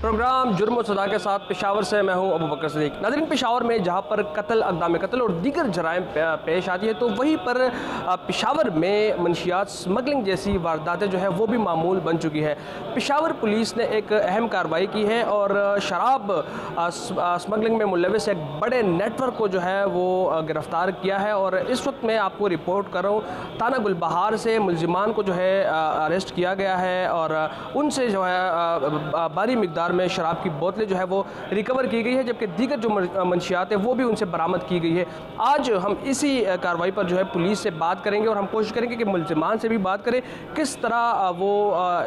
Programme जुर्म और सज़ा के साथ पेशावर से मैं हूं अबू बकर सिद्दीक। नाज़रीन, पेशावर में जहां पर कत्ल, अक़दाम कत्ल और दीगर जराइम पेश आती है, तो वहीं पर पेशावर में मनशियात स्मगलिंग जैसी वारदातें जो है वो भी मामूल बन चुकी है। पेशावर पुलिस ने एक अहम कार्रवाई की है और शराब स्मगलिंग में मुलविस एक बड़े नेटवर्क को जो है वो गिरफ़्तार किया है। और इस वक्त मैं आपको रिपोर्ट कर रहा हूँ, थाना गुलबहार से मुलजिमान को जो है अरेस्ट किया गया है और उनसे जो है भारी मिकदार में शराब की बोतलें जो है वो रिकवर की गई है, जबकि दीगर जो मंशियात है वो भी उनसे बरामद की गई है। आज हम इसी कार्रवाई पर जो है पुलिस से बात करेंगे और हम कोशिश करेंगे कि मुलजिमान से भी बात करें, किस तरह वो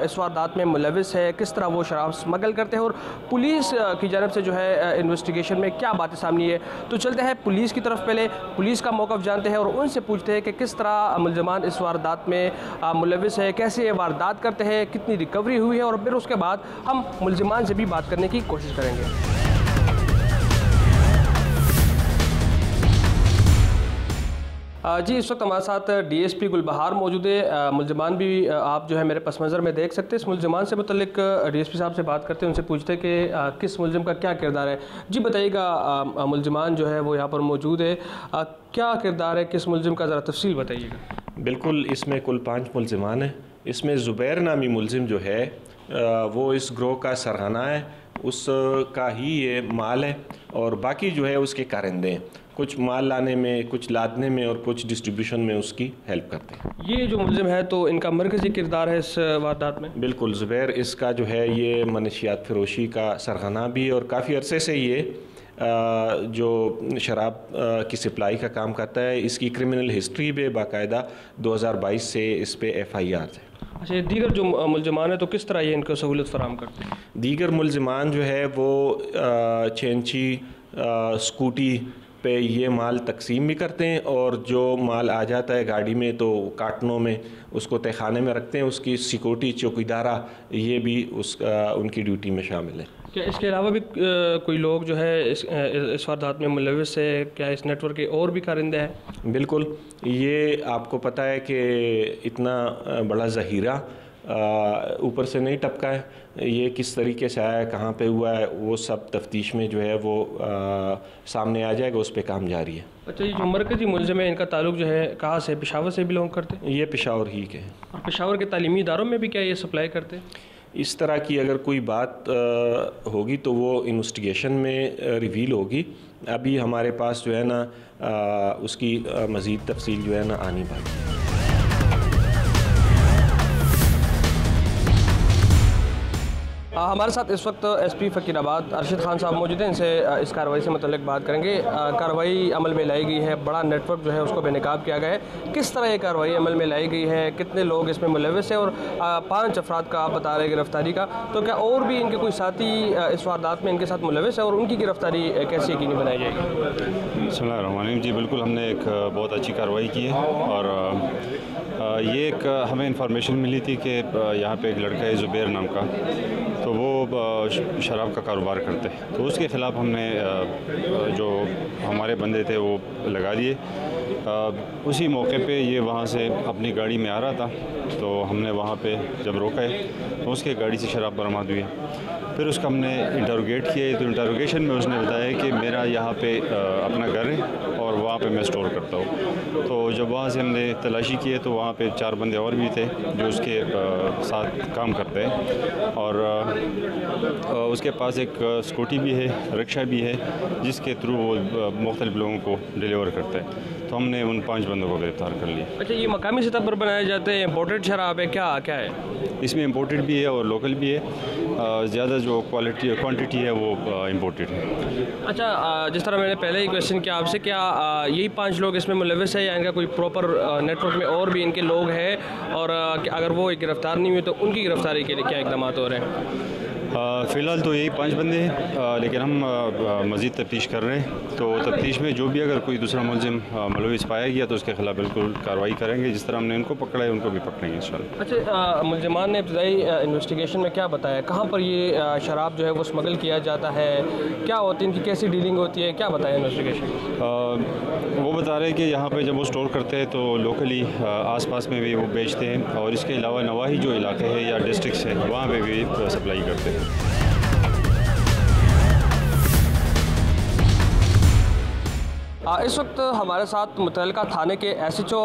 इस वारदात में मुलविस है, किस तरह वो शराब स्मगल करते हैं और पुलिस की जानब से जो है इन्वेस्टिगेशन में क्या बातें सामने है। तो चलते हैं पुलिस की तरफ, पहले पुलिस का मौक़िफ़ जानते हैं और उनसे पूछते हैं कि किस तरह मुलजिमान इस वारदात में मुलविस है, कैसे ये वारदात करते हैं, कितनी रिकवरी हुई है, और फिर उसके बाद हम मुलजिमान से भी बात करने की कोशिश करेंगे। जी, इस वक्त हमारे साथ DSP गुलबहार मौजूद है। मुलजिमान भी आप जो है मेरे पस मंज़र में देख सकते हैं। इस मुलजिमान से मुतल्लिक DSP साहब से बात करते हैं, उनसे पूछते हैं कि किस मुलजिम का क्या किरदार है। जी बताइएगा, मुलजिमान जो है वो यहाँ पर मौजूद है, क्या किरदार है, किस मुलजिम का ज़रा तफसील बताइएगा। बिल्कुल, इसमें कुल 5 मुलजिमान हैं। इसमें ज़ुबैर नामी मुलजिम जो है वो इस ग्रोह का सरगना है, उसका ही ये माल है और बाकी जो है उसके कारिंदे हैं। कुछ माल लाने में, कुछ लादने में और कुछ डिस्ट्रीब्यूशन में उसकी हेल्प करते हैं। ये जो मुलजिम है तो इनका मरकज़ी किरदार है इस वारदात में। बिल्कुल, ज़ुबैर इसका जो है ये मनशियात फ़रोशी का सरगना भी और काफ़ी अरसे से ये जो शराब की सप्लाई का काम करता है। इसकी क्रिमिनल हिस्ट्री भी बाकायदा 2022 से इस पर FIR है। अच्छा, दीगर जो मुलजिमान है तो किस तरह ये इनको सहूलत फराम करते हैं। दीगर मुलजिमान जो है वो चेंची स्कूटी पे ये माल तकसीम भी करते हैं और जो माल आ जाता है गाड़ी में तो कार्टनों में उसको तहखाने में रखते हैं। उसकी सिक्योरिटी चौकीदारा ये भी उनकी ड्यूटी में शामिल है। क्या इसके अलावा भी कोई लोग जो है इस वारदात में मुलविस है, क्या इस नेटवर्क के और भी कारिंदे हैं। बिल्कुल, ये आपको पता है कि इतना बड़ा ज़हीरा ऊपर से नहीं टपका है, ये किस तरीके से आया है, कहाँ पे हुआ है, वो सब तफ्तीश में जो है वो सामने आ जाएगा, उस पर काम जारी है। अच्छा, ये जो मरकज़ी मुलज़िम है इनका ताल्लुक जो है कहाँ से, पेशावर से बिलोंग करते हैं। ये पेशावर ही के हैं। और पेशावर के तालीमी इदारों में भी क्या ये सप्लाई करते हैं। इस तरह की अगर कोई बात होगी तो वो इन्वेस्टिगेशन में रिवील होगी। अभी हमारे पास जो है ना उसकी मज़ीद तफसील जो है ना आनी बाकी है। हमारे साथ इस वक्त SP फ़कीराबाद अरशद खान साहब मौजूद हैं, इनसे इस कार्रवाई से मुतल्लिक बात करेंगे। कार्रवाई अमल में लाई गई है, बड़ा नेटवर्क जो है उसको बेनकाब किया गया है, किस तरह ये कार्रवाई अमल में लाई गई है, कितने लोग इसमें मुलविस हैं और 5 अफराद का आप बता रहे हैं गिरफ्तारी का, तो क्या और भी इनके कोई साथी इस वारदात में इनके साथ मुलविस है और उनकी गिरफ्तारी कैसे यकीनी बनाई जाएगी। बिस्मिल्लाहिर्रहमानिर्रहीम। जी बिल्कुल, हमने एक बहुत अच्छी कार्रवाई की है और ये एक हमें इंफॉर्मेशन मिली थी कि यहाँ पे एक लड़का है ज़ुबैर नाम का, तो वो शराब का कारोबार करते हैं, तो उसके ख़िलाफ़ हमने जो हमारे बंदे थे वो लगा दिए। उसी मौके पे ये वहाँ से अपनी गाड़ी में आ रहा था, तो हमने वहाँ पे जब रोका है तो उसके गाड़ी से शराब बरामद हुई है। फिर उसका हमने इंटरोगेट किया, तो इंटरोगेशन में उसने बताया कि मेरा यहाँ पे अपना घर है और वहाँ पे मैं स्टोर करता हूँ। तो जब वहाँ से हमने तलाशी किए तो वहाँ पे 4 बंदे और भी थे जो उसके साथ काम करते हैं और उसके पास एक स्कूटी भी है, रिक्शा भी है, जिसके थ्रू वो मुख्तलिफ लोगों को डिलीवर करता है। तो हमने उन 5 बंदों को गिरफ्तार कर लिया। अच्छा, ये मकामी सतह पर बनाए जाते हैं, इम्पोर्टेड शराब है, क्या क्या है इसमें? इम्पोर्टेड भी है और लोकल भी है। ज़्यादा जो क्वांटिटी है वो इम्पोर्टेड है। अच्छा, जिस तरह मैंने पहले ही क्वेश्चन किया आपसे, क्या यही 5 लोग इसमें मुलविस है या इनका कोई प्रॉपर नेटवर्क में और भी इनके लोग हैं, और अगर वो गिरफ्तार नहीं हुए तो उनकी गिरफ्तारी के लिए क्या इक़दाम हो रहे हैं। फ़िलहाल तो यही 5 बंदे हैं, लेकिन हम मज़ीद तफ्तीश कर रहे हैं। तो तफ्तीश में जो भी अगर कोई दूसरा मुलजिम मुलविस पाया गया तो उसके खिलाफ बिल्कुल कार्रवाई करेंगे। जिस तरह हमने इनको पकड़ा है उनको भी पकड़ेंगे इंशाल्लाह। अच्छा, मुलजिमान ने इब्तदाई इन्वेस्टिगेशन में क्या बताया, कहाँ पर ये शराब जो है वो स्मगल किया जाता है, क्या होती है, इनकी कैसी डीलिंग होती है, क्या बताया इन्वेस्टिगेशन? वो बता रहे हैं कि यहाँ पे जब वो स्टोर करते हैं तो लोकली आसपास में भी वो बेचते हैं और इसके अलावा नवाही जो इलाके हैं या डिस्ट्रिक्ट्स हैं वहाँ पे भी सप्लाई करते हैं। इस वक्त हमारे साथ मुतल्लिका थाने के SHO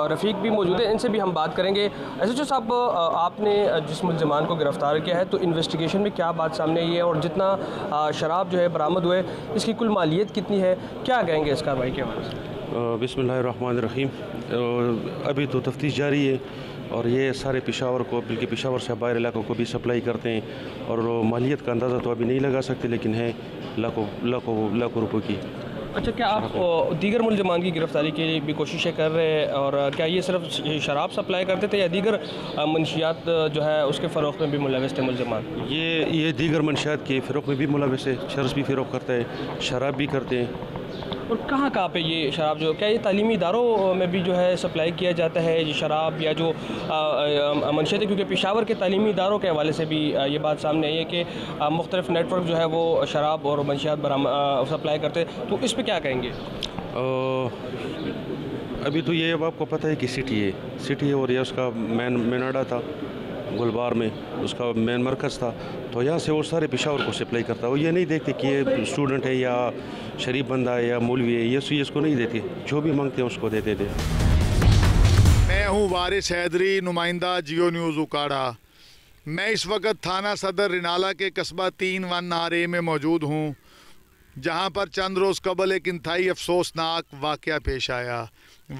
रफ़ीक भी मौजूद है, इनसे भी हम बात करेंगे। SHO साहब, आपने जिस मुल्ज़िमान को गिरफ़्तार किया है तो इन्वेस्टिगेशन में क्या बात सामने आई है और जितना शराब जो है बरामद हुए इसकी कुल मालियत कितनी है, क्या कहेंगे इस कार्रवाई के हवाले से? बिस्मिल्लाहिर्रहमानिर्रहीम। अभी तो तफ्तीश जारी है और ये सारे पेशावर को, बल्कि पेशावर से बाहर इलाकों को भी सप्लाई करते हैं और मालियत का अंदाज़ा तो अभी नहीं लगा सकते, लेकिन है लाखों रुपए की। अच्छा, क्या आप दीगर मुल्ज़िमान की गिरफ़्तारी के लिए भी कोशिशें कर रहे हैं और क्या ये सिर्फ शराब सप्लाई करते थे या दीगर मंशियात जो है उसके फ़रोग़ में भी मुलविस थे मुल्ज़िमान? ये दीगर मंशियात के फ़रोग़ में भी मुलविस है, चरस भी फ़रोग़ करता है, शराब भी करते हैं। और कहाँ पे ये शराब जो, क्या ये तालीमी इदारों में भी जो है सप्लाई किया जाता है ये शराब या जो मंशियात है? क्योंकि पेशावर के तालीमी इदारों के हवाले से भी ये बात सामने आई है कि मुख्तलिफ नेटवर्क जो है वो शराब और मंशियात सप्लाई करते हैं, तो इस पर क्या कहेंगे? अभी तो ये अब आपको पता है कि सिटी है और ये उसका मेन अड्डा था गुलबार में, उसका मेन मरकज़ था, तो यहाँ से वो सारे पेशावर को सप्लाई करता है। वो ये नहीं देखते कि ये स्टूडेंट है या शरीफ बंदा है या मौलवी है, ये इसको नहीं देते, जो भी मांगते हैं उसको देते थे। मैं हूँ वारिस हैदरी, नुमाइंदा जियो न्यूज़ उकाड़ा। मैं इस वक्त थाना सदर रिनाला के कस्बा 3-1 में मौजूद हूँ, जहाँ पर चंद रोज़ कबल एक इंतहाई अफसोसनाक वाक़या पेश आया।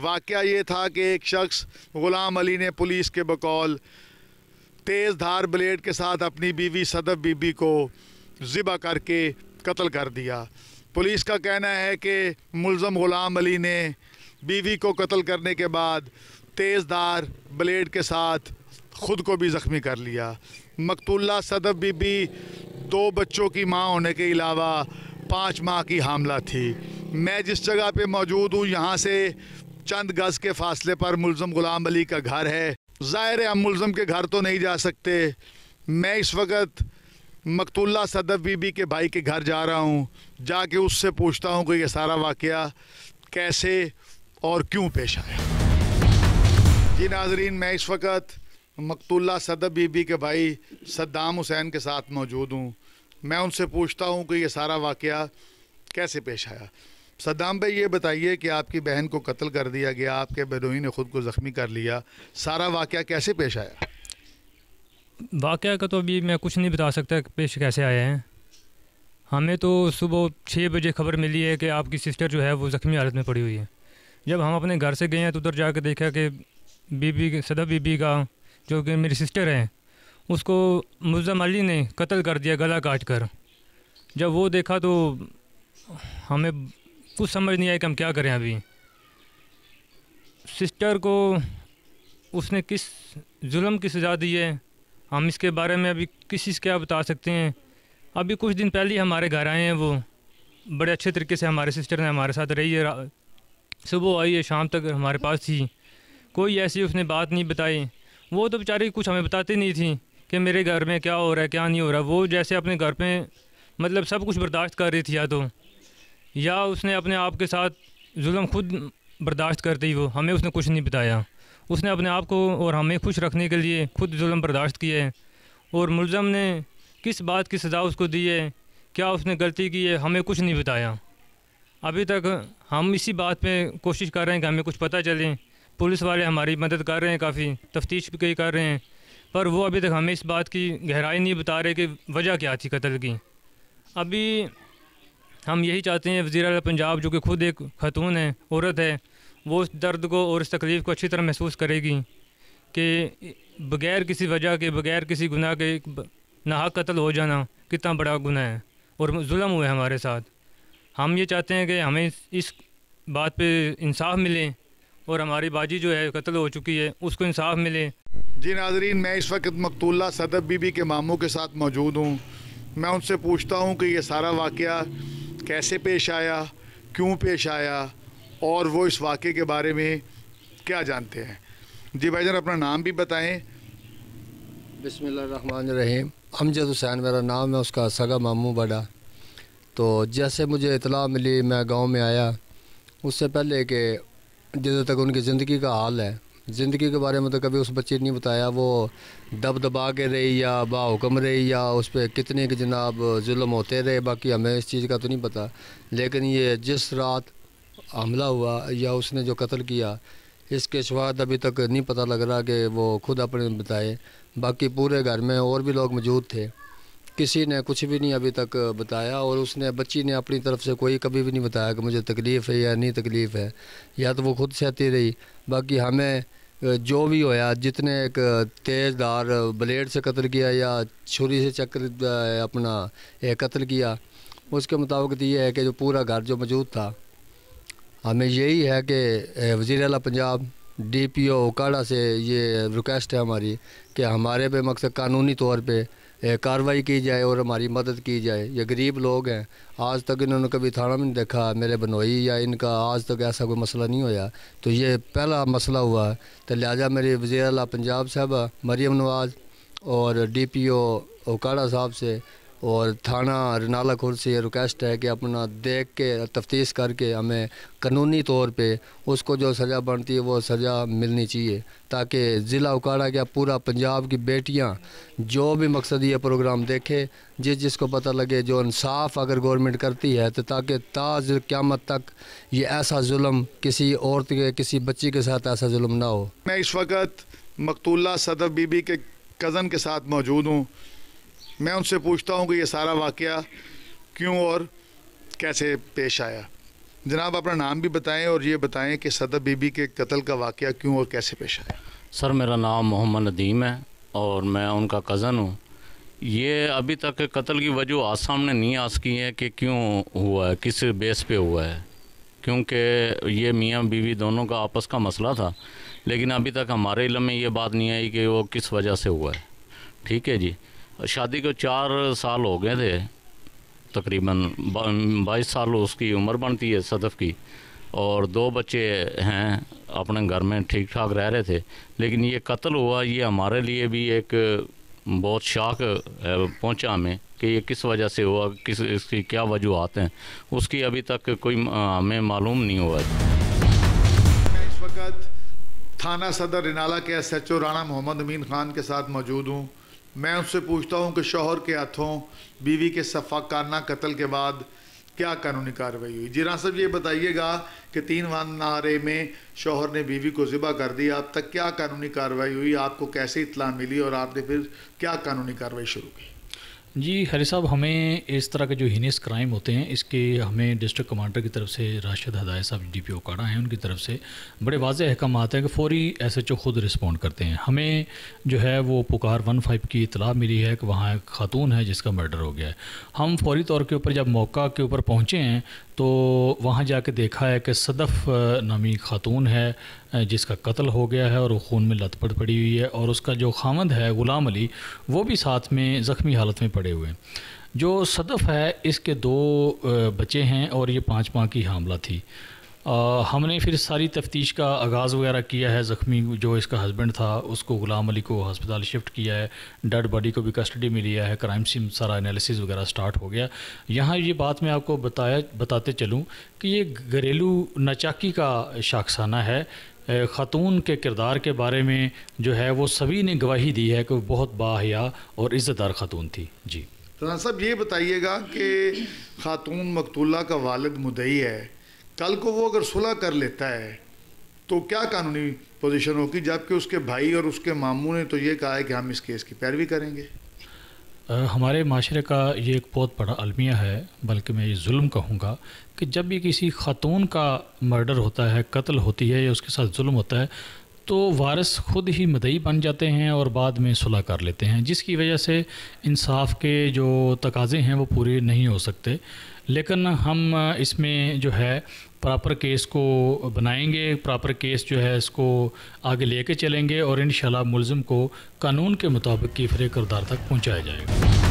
वाक़या ये था कि एक शख्स ग़ुलाम अली ने पुलिस के बकौल तेज़ धार ब्लेड के साथ अपनी बीवी सदफ बीबी को ज़िबा करके कत्ल कर दिया। पुलिस का कहना है कि मुल्ज़म ग़ुलाम अली ने बीवी को कत्ल करने के बाद तेज़ धार ब्लेड के साथ ख़ुद को भी ज़ख्मी कर लिया। मकतूला सदफ बीबी 2 बच्चों की माँ होने के अलावा 5 माह की हामला थी। मैं जिस जगह पे मौजूद हूँ यहाँ से चंद गज़ के फ़ासले पर मुल्ज़म ग़ुलाम अली का घर है। ज़ाहिर है हम मुल्ज़म के घर तो नहीं जा सकते। मैं इस वक्त मकतूला सदफ बीबी के भाई के घर जा रहा हूँ, जाके उससे पूछता हूँ कि ये सारा वाक़या कैसे और क्यों पेश आया। जी नाज़रीन, मैं इस वक्त मकतूला सदफ बीबी के भाई सद्दाम हुसैन के साथ मौजूद हूँ। मैं उनसे पूछता हूँ कि ये सारा वाक़या कैसे पेश आया। सद्दाम भाई, ये बताइए कि आपकी बहन को कत्ल कर दिया गया, आपके बदोई ने ख़ुद को ज़ख्मी कर लिया, सारा वाक़या कैसे पेश आया? वाक़या का तो अभी मैं कुछ नहीं बता सकता पेश कैसे आए हैं। हमें तो सुबह 6 बजे खबर मिली है कि आपकी सिस्टर जो है वो ज़ख्मी हालत में पड़ी हुई है। जब हम अपने घर से गए हैं तो उधर जाकर देखा कि सदफ बीबी का, जो कि मेरी सिस्टर है, उसको मुल्ज़म अली ने कत्ल कर दिया गला काट कर। जब वो देखा तो हमें कुछ समझ नहीं आया कि हम क्या करें। अभी सिस्टर को उसने किस जुल्म की सज़ा दी है, हम इसके बारे में अभी किसी से क्या बता सकते हैं। अभी कुछ दिन पहले हमारे घर आए हैं, वो बड़े अच्छे तरीके से हमारे सिस्टर ने हमारे साथ रही है, सुबह आई है शाम तक हमारे पास थी, कोई ऐसी उसने बात नहीं बताई। वो तो बेचारी कुछ हमें बताती नहीं थी कि मेरे घर में क्या हो रहा है क्या नहीं हो रहा। वो जैसे अपने घर पे मतलब सब कुछ बर्दाश्त कर रही थी, या उसने अपने आप के साथ जुल्म खुद बर्दाश्त करती, वो हमें उसने कुछ नहीं बताया। उसने अपने आप को और हमें खुश रखने के लिए खुद जुल्म बर्दाश्त किए है। और मुल्ज़म ने किस बात की सज़ा उसको दी है, क्या उसने गलती की है, हमें कुछ नहीं बताया। अभी तक हम इसी बात पे कोशिश कर रहे हैं कि हमें कुछ पता चले। पुलिस वाले हमारी मदद कर रहे हैं, काफ़ी तफ्तीश भी कर रहे हैं, पर वो अभी तक हमें इस बात की गहराई नहीं बता रहे कि वजह क्या थी कत्ल की। अभी हम यही चाहते हैं वज़ीर आला पंजाब, जो कि खुद एक खातून है, औरत है, वो इस दर्द को और इस तकलीफ़ को अच्छी तरह महसूस करेगी कि बग़ैर किसी वजह के, बग़ैर किसी गुनाह के नाहक कत्ल हो जाना कितना बड़ा गुनाह है और जुल्म हुआ है हमारे साथ। हम ये चाहते हैं कि हमें इस बात पे इंसाफ मिले और हमारी बाजी जो है कत्ल हो चुकी है उसको इंसाफ मिले। जी नाज़रीन, मैं इस वक्त मकतूला सदफ बीबी के मामों के साथ मौजूद हूँ। मैं उनसे पूछता हूँ कि ये सारा वाक़या कैसे पेश आया, क्यों पेश आया और वो इस वाक़े के बारे में क्या जानते हैं। जी भाईजान, अपना नाम भी बताएं। बिस्मिल्लाहिर्रहमानिर्रहीम। अमजद हुसैन मेरा नाम है, उसका सगा मामू बड़ा। तो जैसे मुझे इतला मिली, मैं गांव में आया, उससे पहले कि जिधर तक उनकी ज़िंदगी का हाल है, ज़िंदगी के बारे में तो कभी उस बच्चे ने नहीं बताया। वो दब दबा के रही या बाहुकम रही या उस पर कितने के जनाब जुल्म होते रहे, बाकी हमें इस चीज़ का तो नहीं पता। लेकिन ये जिस रात हमला हुआ या उसने जो कत्ल किया, इसके शवाहद अभी तक नहीं पता लग रहा कि वो खुद अपने बताए। बाकी पूरे घर में और भी लोग मौजूद थे, किसी ने कुछ भी नहीं अभी तक बताया, और उसने बच्ची ने अपनी तरफ से कोई कभी भी नहीं बताया कि मुझे तकलीफ़ है या नहीं तकलीफ़ है, या तो वो खुद सहती रही। बाकी हमें जो भी होया, जितने एक तेज़ धार ब्लेड से कत्ल किया या छुरी से चक्कर अपना कत्ल किया, उसके मुताबिक ये है कि जो पूरा घर जो मौजूद था, हमें यही है कि वज़ीर आला पंजाब DPO उकाड़ा से ये रिक्वेस्ट है हमारी कि हमारे पे मकसद कानूनी तौर पे कार्रवाई की जाए और हमारी मदद की जाए। ये गरीब लोग हैं, आज तक इन्होंने कभी थाना में नहीं देखा मेरे बनोई, या इनका आज तक ऐसा कोई मसला नहीं होया, तो ये पहला मसला हुआ। तो लिहाजा मेरे वज़ीर आला पंजाब साहब मरियम नवाज़ और DPO उकाड़ा साहब से और थाना रिनाला खुर्द से ये रिक्वेस्ट है कि अपना देख के तफ्तीश करके हमें कानूनी तौर पे उसको जो सज़ा बनती है वो सज़ा मिलनी चाहिए, ताकि ज़िला उकाड़ा क्या पूरा पंजाब की बेटियां जो भी मकसद ये प्रोग्राम देखे, जिसको पता लगे जो इंसाफ अगर गवर्नमेंट करती है, तो ताकि ताज़ क़यामत तक ये ऐसा जुल्म किसी औरत के किसी बच्ची के साथ ऐसा जुल्म ना हो। मैं इस वक्त मकतूला सदफ बीबी के कज़न के साथ मौजूद हूँ। मैं उनसे पूछता हूँ कि ये सारा वाक़या क्यों और कैसे पेश आया। जनाब अपना नाम भी बताएं और ये बताएं कि सदफ बीबी के कत्ल का वाक़या क्यों और कैसे पेश आया। सर मेरा नाम मोहम्मद नदीम है और मैं उनका कज़न हूँ। ये अभी तक कत्ल की वजह आज सामने नहीं आ सकी है कि क्यों हुआ है, किस बेस पे हुआ है, क्योंकि ये मियाँ बीवी दोनों का आपस का मसला था, लेकिन अभी तक हमारे इल्म में ये बात नहीं आई कि वो किस वजह से हुआ है। ठीक है जी, शादी को 4 साल हो गए थे, तकरीबन 22 साल उसकी उम्र बनती है सदफ़ की, और 2 बच्चे हैं, अपने घर में ठीक ठाक रह रहे थे। लेकिन ये कत्ल हुआ, ये हमारे लिए भी एक बहुत शॉक पहुंचा हमें कि ये किस वजह से हुआ, किस इसकी क्या वजूहत हैं, उसकी अभी तक कोई हमें मालूम नहीं हुआ। मैं इस वक्त थाना सदर रिनाला के SHO राणा मोहम्मद अमीन ख़ान के साथ मौजूद हूँ। मैं उनसे पूछता हूं कि शौहर के हाथों बीवी के सफाकाना कत्ल के बाद क्या कानूनी कार्रवाई हुई। जी राना साहब ये बताइएगा कि 3 वानारे में शौहर ने बीवी को ज़िबा कर दिया, अब तक क्या कानूनी कार्रवाई हुई, आपको कैसे इत्तला मिली और आपने फिर क्या कानूनी कार्रवाई शुरू की। जी हरी साहब, हमें इस तरह के जो हीनियस क्राइम होते हैं, इसके हमें डिस्ट्रिक्ट कमांडर की तरफ से राशिद हदायत साहब DPO उकाड़ा हैं, उनकी तरफ से बड़े वाज़ेह अहकामात हैं कि फ़ौरी SHO ख़ुद रिस्पॉन्ड करते हैं। हमें जो है वो पुकार 15 की इतला मिली है कि वहाँ एक खातून है जिसका मर्डर हो गया है। हम फ़ौरी तौर के ऊपर जब मौका के ऊपर पहुँचे हैं तो वहाँ जाके देखा है कि सदफ़ नामी खातून है जिसका कत्ल हो गया है और वो खून में लथपथ पड़ी हुई है, और उसका जो खामद है ग़ुलाम अली वो भी साथ में ज़ख्मी हालत में पड़े हुए हैं। जो सदफ़ है इसके 2 बच्चे हैं और ये 5 माह की हामला थी। हमने फिर सारी तफ्तीश का आगाज़ वगैरह किया है। ज़ख्मी जो इसका हस्बैंड था उसको ग़ुलाम अली को हस्पताल शिफ्ट किया है, डेड बॉडी को भी कस्टडी में लिया है, क्राइम सीन सारा एनालिसिस वगैरह स्टार्ट हो गया। यहाँ ये बात मैं आपको बताते चलूँ कि ये घरेलू नाचाकी का शाखसाना है। ख़ातून के किरदार के बारे में जो है वो सभी ने गवाही दी है कि वो बहुत बाहया और इज़्ज़तदार ख़ातून थी। जी राना साहब ये बताइएगा कि ख़ातून मकतूला का वालिद मुद्दई है, कल को वो अगर सुलह कर लेता है तो क्या कानूनी पोजीशन होगी, जबकि उसके भाई और उसके मामू ने तो ये कहा है कि हम इस केस की पैरवी करेंगे। हमारे माशरे का ये एक बहुत बड़ा अलमिया है, बल्कि मैं ये जुल्म कहूँगा कि जब भी किसी ख़ातून का मर्डर होता है, कत्ल होती है या उसके साथ जुल्म होता है, तो वारिस ख़ुद ही मदई बन जाते हैं और बाद में सुलह कर लेते हैं, जिसकी वजह से इंसाफ के जो तकाज़े हैं वो पूरे नहीं हो सकते। लेकिन हम इसमें जो है प्रॉपर केस को बनाएंगे, प्रॉपर केस जो है इसको आगे लेके चलेंगे और इंशाल्लाह मुल्ज़िम को कानून के मुताबिक की फ़रे किरदार तक पहुंचाया जाएगा।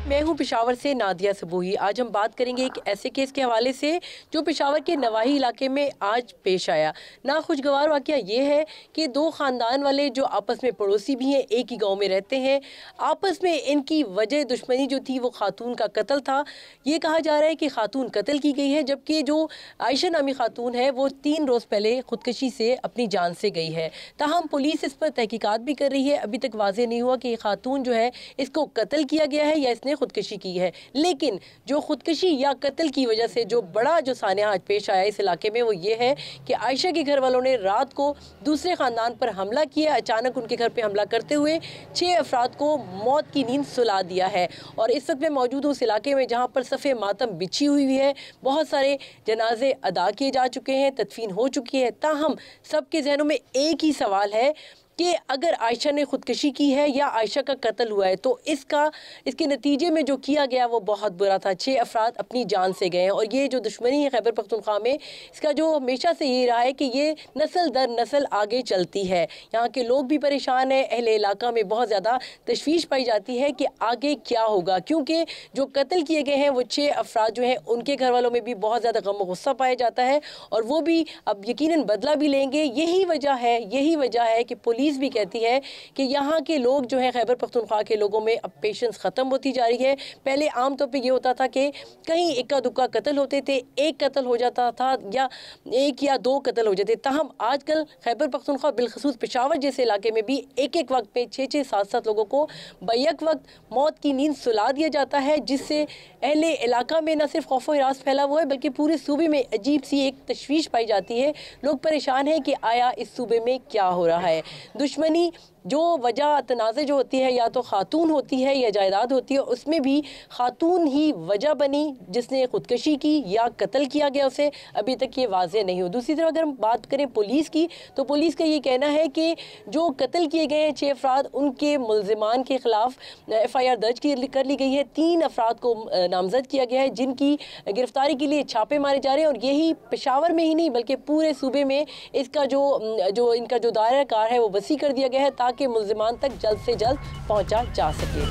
मैं हूं पेशावर से नादिया सबूही। आज हम बात करेंगे एक ऐसे केस के हवाले से जो पेशावर के नवाही इलाके में आज पेश आया। नाखुशगवार वाक़या ये है कि 2 ख़ानदान वाले जो आपस में पड़ोसी भी हैं, एक ही गांव में रहते हैं, आपस में इनकी वजह दुश्मनी जो थी वो खातून का कत्ल था। ये कहा जा रहा है कि खातून कत्ल की गई है, जबकि जो आयशा नामी खातून है वो 3 रोज़ पहले ख़ुदकशी से अपनी जान से गई है। ताहम पुलिस इस पर तहकीकात भी कर रही है। अभी तक वाज़ेह नहीं हुआ कि ये खातून जो है इसको कत्ल किया गया है या इसने खुदकशी की है। लेकिन जो खुदकशी या कत्ल की वजह से जो बड़ा जो सानिया आज पेश आया इस इलाके में वो ये है कि आयशा के घर वालों ने रात को दूसरे ख़ानदान पर हमला किया। अचानक उनके घर पर हमला करते हुए 6 अफराद को मौत की नींद सुला दिया है। और इस वक्त मैं मौजूद हूँ उस इलाके में जहाँ पर सफ़े मातम बिछी हुई है। बहुत सारे जनाजे अदा किए जा चुके हैं, तदफीन हो चुकी है। ताहम सबके जहनों में एक ही सवाल है कि अगर आयशा ने खुदकशी की है या आयशा का कत्ल हुआ है तो इसके नतीजे में जो किया गया वो बहुत बुरा था। 6 अफराद अपनी जान से गए हैं। और ये जो दुश्मनी है खैबर पख्तूनख्वा में, इसका जो हमेशा से ये रहा है कि ये नस्ल दर नस्ल आगे चलती है। यहाँ के लोग भी परेशान हैं, अहले इलाका में बहुत ज़्यादा तशवीश पाई जाती है कि आगे क्या होगा, क्योंकि जो कत्ल किए गए हैं वो 6 अफराद जो हैं उनके घर वालों में भी बहुत ज़्यादा गम और गुस्सा पाया जाता है और वो भी अब यकीनन बदला भी लेंगे। यही वजह है कि पुलिस भी कहती है कि यहाँ के लोग जो है खैबर पख्तूनख्वा के लोगों में अब पेशेंस ख़त्म होती जा रही है। पहले आम तौर पे ये होता था कि कहीं इक्का दुक्का कत्ल होते थे, एक कत्ल हो जाता था या 1 या 2 कत्ल हो जाते। ताहम आजकल खैबर पख्तूनख्वा बिलखसूस पेशावर जैसे इलाके में भी एक वक्त पे 6-6 7-7 लोगों को बैक वक्त मौत की नींद सुला दिया जाता है, जिससे अहले इलाका में न सिर्फ खौफ व हिरास फैला हुआ है बल्कि पूरे सूबे में अजीब सी एक तशवीश पाई जाती है। लोग परेशान हैं कि आया इस सूबे में क्या हो रहा है। दुश्मनी जो वजह तनाज़े जो होती है या तो ख़ातून होती है या जायदाद होती है, उसमें भी ख़ातून ही वजह बनी जिसने ख़ुदकशी की या कत्ल किया गया उसे, अभी तक ये वाज़ेह नहीं हो। दूसरी तरफ अगर हम बात करें पुलिस की तो पुलिस का ये कहना है कि जो कत्ल किए गए हैं 6 अफराद उनके मुल्ज़िमान के ख़िलाफ़ FIR दर्ज कर ली गई है। 3 अफराद को नामज़द किया गया है जिनकी गिरफ्तारी के लिए छापे मारे जा रहे हैं और यही पेशावर में ही नहीं बल्कि पूरे सूबे में इसका जो इनका जो दायरा कार है वो वसी कर दिया गया है ताकि मुल्ज़िमान तक जल्द से जल्द पहुंचा जा सके।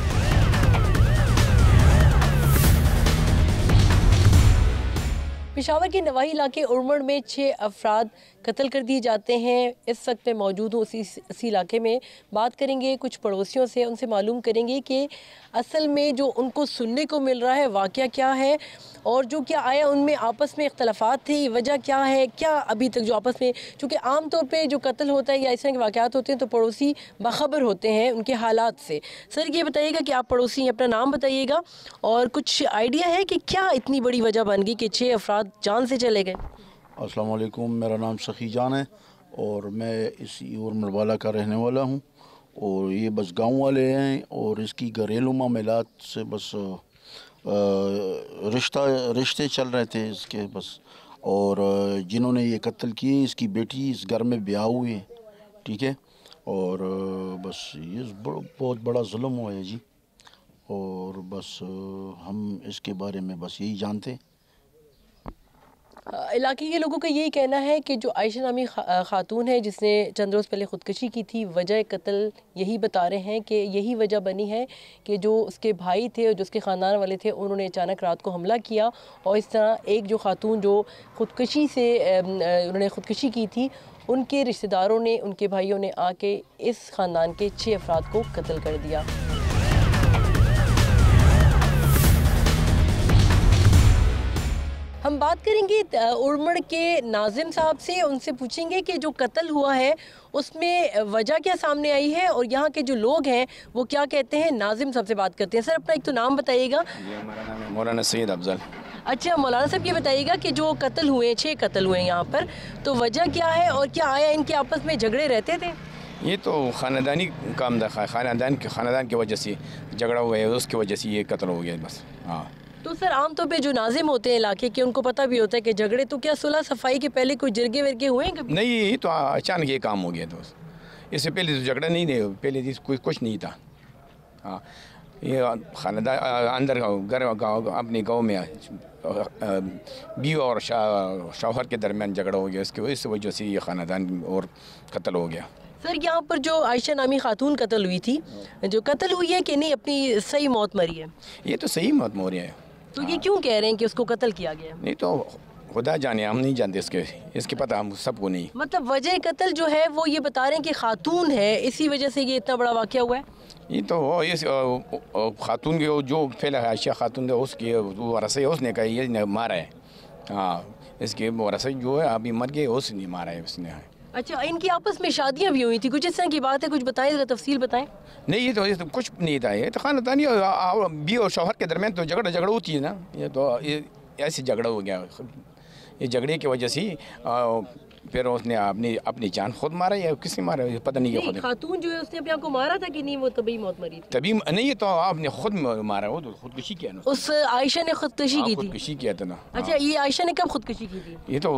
पेशावर के नवाही इलाके उर्मड़ में 6 अफराद कत्ल कर दिए जाते हैं। इस वक्त मैं मौजूद हूँ उसी इलाके में। बात करेंगे कुछ पड़ोसियों से, उनसे मालूम करेंगे कि असल में जो उनको सुनने को मिल रहा है वाक़या क्या है और जो क्या आया उनमें आपस में इख्तलाफात थे, वजह क्या है, क्या अभी तक जो आपस में, चूँकि आम तौर पे जो कत्ल होता है या इस तरह के वाक़यात होते हैं तो पड़ोसी बाखबर होते हैं उनके हालात से। सर ये बताइएगा कि आप पड़ोसी हैं, अपना नाम बताइएगा और कुछ आइडिया है कि क्या इतनी बड़ी वजह बन गई कि 6 अफराद जान से चले गए? अस्सलाम वालेकुम, मेरा नाम सखी जान है और मैं इस उर्मड़ वाला का रहने वाला हूँ और ये बस गांव वाले हैं और इसकी घरेलू मामलात से बस रिश्ते चल रहे थे इसके बस। और जिन्होंने ये कत्ल किए इसकी बेटी इस घर में ब्याह हुई है, ठीक है। और बस ये बहुत बड़ा जुल्म हुआ है जी और बस हम इसके बारे में बस यही जानते। इलाके के लोगों का यही कहना है कि जो आयशा नामी खातून है जिसने चंद रोज़ पहले ख़ुदकशी की थी, वजह कत्ल यही बता रहे हैं कि यही वजह बनी है कि जो उसके भाई थे और जो उसके ख़ानदान वाले थे उन्होंने अचानक रात को हमला किया और इस तरह एक जो खातून जो ख़ुदकशी से उन्होंने ख़ुदकशी की थी उनके रिश्तेदारों ने, उनके भाइयों ने आके इस ख़ानदान के 6 अफराद को कत्ल कर दिया। हम बात करेंगे उर्मड़ के नाजिम साहब से, उनसे पूछेंगे कि जो कत्ल हुआ है उसमें वजह क्या सामने आई है और यहाँ के जो लोग हैं वो क्या कहते हैं। नाजिम साहब से बात करते हैं। सर अपना एक तो नाम बताइएगा। हमारा नाम है मौलाना सैयद अफजल। अच्छा मौलाना साहब ये बताइएगा कि जो कत्ल हुए 6 कत्ल हुए यहाँ पर, तो वजह क्या है और क्या आया इनके आपस में झगड़े रहते थे? ये तो ख़ानदानी काम था, ख़ानदान की वजह से झगड़ा हुआ है, उसकी वजह से ये कत्ल हो गया बस। हाँ तो सर आमतौर पे जो नाजिम होते हैं इलाके के उनको पता भी होता है कि झगड़े, तो क्या सुलह सफाई के पहले कोई जिरगे विरगे हुए हैं कभी? नहीं, ये तो अचानक ये काम हो गया दोस्त, इससे पहले तो झगड़ा नहीं थे, पहले कुछ नहीं था। हाँ ये ख़ानदान अंदर घर अपने गाँव में बीवी और शौहर के दरमियान झगड़ा हो गया, इस वजह से ये ख़ानदान और कत्ल हो गया। सर यहाँ पर जो आयशा नामी खातून कत्ल हुई थी, जो कत्ल हुई है कि नहीं अपनी सही मौत मरी है? ये तो सही मौत मरी है। तो ये क्यों कह रहे हैं कि उसको कत्ल किया गया? नहीं तो खुदा जाने, हम नहीं जानते इसके पता हम सबको नहीं। मतलब वजह कत्ल जो है वो ये बता रहे हैं कि खातून है, इसी वजह से ये इतना बड़ा वाक़या हुआ है। ये तो इस खातून के जो पहले आयशा खातून है उसकी वरसे उसने कहा ये मारा है। हाँ इसके वरसे जो है अभी मर गए, उसने मारा है उसने। अच्छा, इनकी आपस में शादियां भी हुई थी, कुछ इस तरह की बात है, कुछ बताएं, जरा तफसील बताएं। नहीं, ये तो कुछ नहीं था, ये तो खानदानी बी और शौहर के दरमियान तो झगड़ा होती है ना, ये तो ऐसे झगड़ा हो गया। ये झगड़े की वजह से फिर उसने अपनी जान खुद मारा या किसने मारा, पता नहीं है। खातून जो है उसने अपने आप को मारा था कि नहीं, वो तभी मौत मरी थी? तभी नहीं, तो आपने खुद मारा, वो तो खुदकुशी किया ना। उस आयशा ने खुदकुशी की थी? खुदकुशी किया था ना। अच्छा, ये आयशा ने कब खुदकुशी की थी? ये तो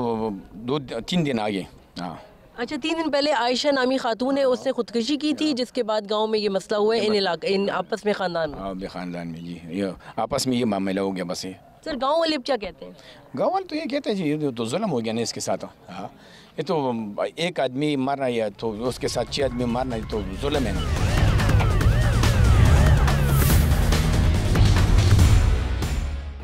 2-3 दिन आगे। हाँ, अच्छा, 3 दिन पहले आयशा नामी खातून है, उसने खुदकुशी की थी, जिसके बाद गांव में ये मसला हुआ है इन आपस में, खानदान में। खानदान में जी, ये आपस में ये मामला हो गया बस। ये सर गांव वाले अब क्या कहते हैं? गाँव वाले तो ये कहते हैं जी, ये तो जुल्म हो गया ना इसके साथ। हाँ, ये तो एक आदमी मारना या तो उसके साथ 6 आदमी मारना, ये तो जुल्म है ना।